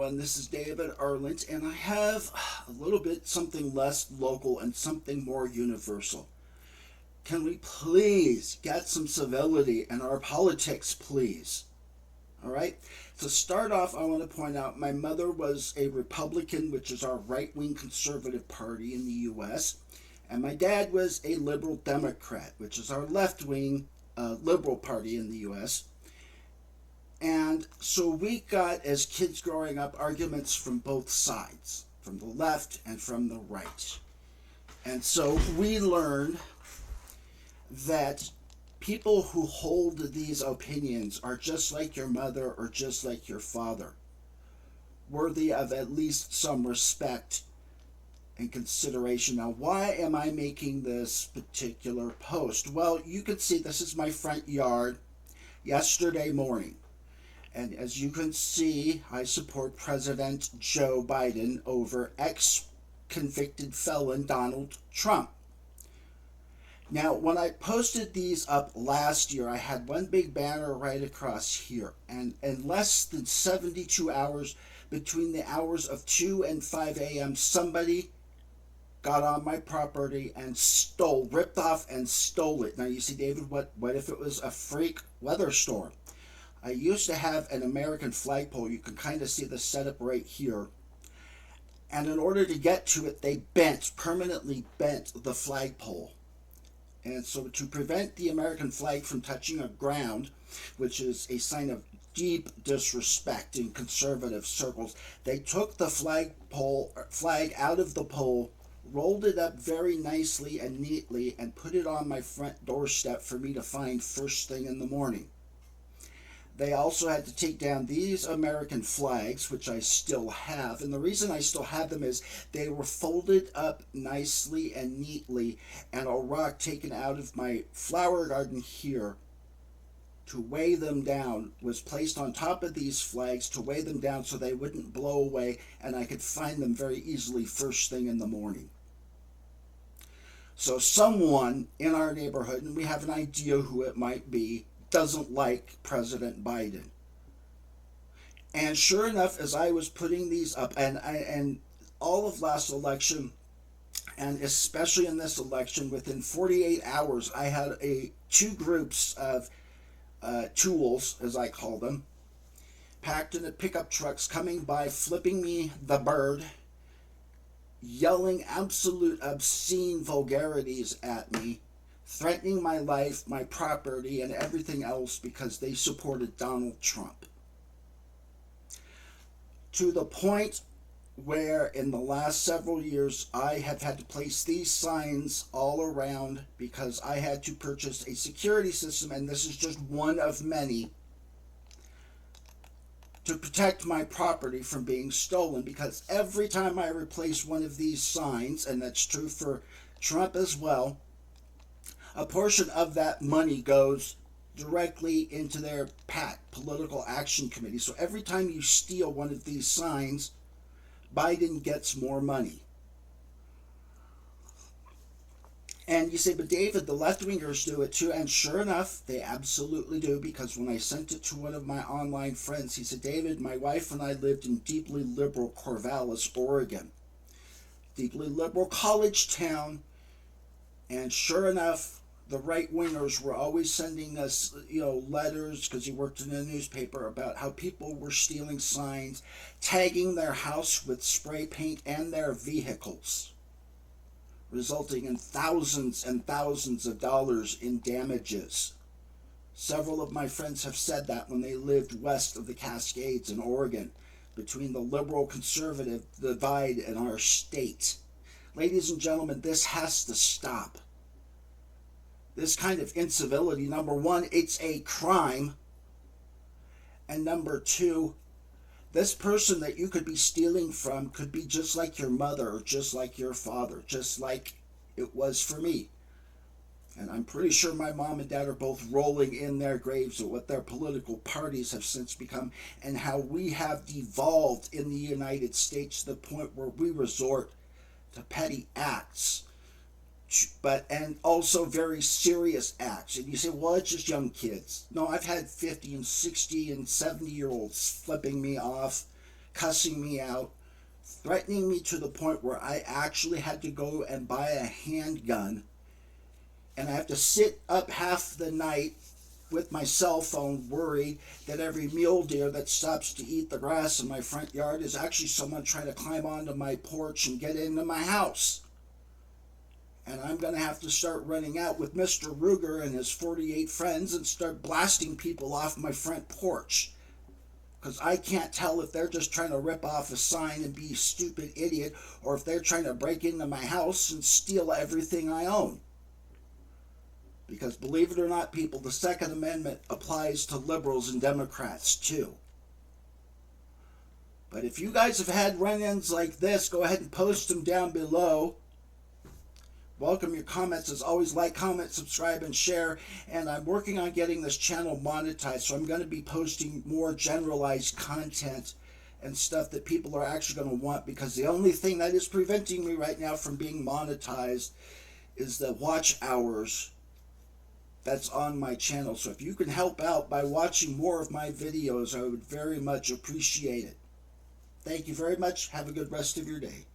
everyone. This is David Arland, and I have a little bit something less local and something more universal. Can we please get some civility in our politics, please? All right? To start off, I want to point out my mother was a Republican, which is our right wing conservative party in the U.S., and my dad was a liberal Democrat, which is our left wing liberal party in the U.S. And so we got, as kids growing up, arguments from both sides, from the left and from the right. And so we learned that people who hold these opinions are just like your mother or just like your father, worthy of at least some respect and consideration. Now, why am I making this particular post? Well, you can see this is my front yard yesterday morning. And as you can see, I support President Joe Biden over ex-convicted felon Donald Trump. Now, when I posted these up last year, I had one big banner right across here. And in less than 72 hours, between the hours of 2 and 5 a.m., somebody got on my property and ripped off and stole it. Now, you see, David, what if it was a freak weather storm? I used to have an American flagpole. You can kind of see the setup right here. And in order to get to it, they permanently bent the flagpole. And so to prevent the American flag from touching the ground, which is a sign of deep disrespect in conservative circles, they took the flag out of the pole, rolled it up very nicely and neatly, and put it on my front doorstep for me to find first thing in the morning. They also had to take down these American flags, which I still have. And the reason I still have them is they were folded up nicely and neatly, and a rock taken out of my flower garden here to weigh them down was placed on top of these flags to weigh them down so they wouldn't blow away, and I could find them very easily first thing in the morning. So someone in our neighborhood, and we have an idea who it might be, doesn't like President Biden. And sure enough, as I was putting these up, and all of last election, and especially in this election, within 48 hours, I had two groups of tools, as I call them, packed in pickup trucks coming by, flipping me the bird, yelling absolute obscene vulgarities at me, threatening my life, my property, and everything else because they supported Donald Trump. To the point where in the last several years I have had to place these signs all around because I had to purchase a security system, and this is just one of many, to protect my property from being stolen, because every time I replace one of these signs, and that's true for Trump as well, a portion of that money goes directly into their PAC, Political Action Committee. So every time you steal one of these signs, Biden gets more money. And you say, but David, the left-wingers do it too. And sure enough, they absolutely do, because when I sent it to one of my online friends, he said, David, my wife and I lived in deeply liberal Corvallis, Oregon. Deeply liberal college town. And sure enough, the right-wingers were always sending us, letters, because he worked in a newspaper, about how people were stealing signs, tagging their house with spray paint and their vehicles, resulting in thousands and thousands of dollars in damages. Several of my friends have said that when they lived west of the Cascades in Oregon, between the liberal-conservative divide in our state. Ladies and gentlemen, this has to stop. This kind of incivility, number one, it's a crime. And number two, this person that you could be stealing from could be just like your mother or just like your father, just like it was for me. And I'm pretty sure my mom and dad are both rolling in their graves at what their political parties have since become, and how we have devolved in the United States to the point where we resort to petty acts, and also very serious acts. And you say, well, it's just young kids. No, I've had 50 and 60 and 70-year-olds flipping me off, cussing me out, threatening me to the point where I actually had to go and buy a handgun, and I have to sit up half the night with my cell phone worried that every mule deer that stops to eat the grass in my front yard is actually someone trying to climb onto my porch and get into my house. And I'm going to have to start running out with Mr. Ruger and his 48 friends and start blasting people off my front porch. Because I can't tell if they're just trying to rip off a sign and be a stupid idiot, or if they're trying to break into my house and steal everything I own. Because believe it or not, people, the Second Amendment applies to liberals and Democrats too. But if you guys have had run-ins like this, go ahead and post them down below. Welcome your comments. As always, like, comment, subscribe, and share. And I'm working on getting this channel monetized, so I'm going to be posting more generalized content and stuff that people are actually going to want, because the only thing that is preventing me right now from being monetized is the watch hours that's on my channel. So if you can help out by watching more of my videos, I would very much appreciate it. Thank you very much. Have a good rest of your day.